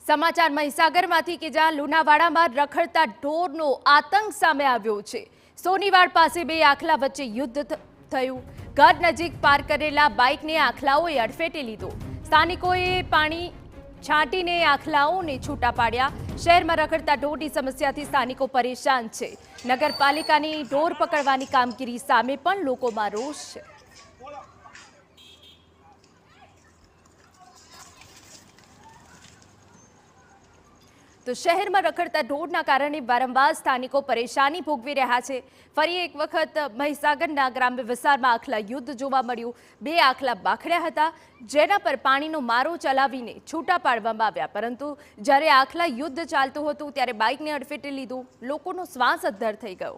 સમાચાર મહીસાગરમાંથી કે જ્યાં લુણાવાડામાં રખડતા ઢોરનો આતંક સામે આવ્યો છે। સોનીવાડ પાસે બે આખલા વચ્ચે યુદ્ધ થયું। ઘર નજીક પાર્ક કરેલા બાઇકને આખલાઓએ અડફેટે લીધો। સ્થાનિકોએ પાણી છાંટીને આખલાઓને છૂટા પાડ્યા। શહેરમાં રખડતા ઢોરની સમસ્યાથી સ્થાનિકો પરેશાન છે। નગરપાલિકાની ઢોર પકડવાની કામગીરી સામે પણ લોકોમાં રોષ છે। તો શહેરમાં રખડતા ઢોરના કારણે વારંવાર સ્થાનિકો પરેશાની ભોગવી રહ્યા છે। ફરી એક વખત મહીસાગરના ગ્રામ્ય વિસ્તારમાં આખલા યુદ્ધ જોવા મળ્યું। બે આખલા બાખડ્યા હતા, જેના પર પાણીનો મારો ચલાવીને છૂટા પાડવામાં આવ્યા, પરંતુ જ્યારે આખલા યુદ્ધ ચાલતું હતું ત્યારે બાઇકને અડફેટે લીધું। લોકોનો શ્વાસ અદ્ધર થઈ ગયો।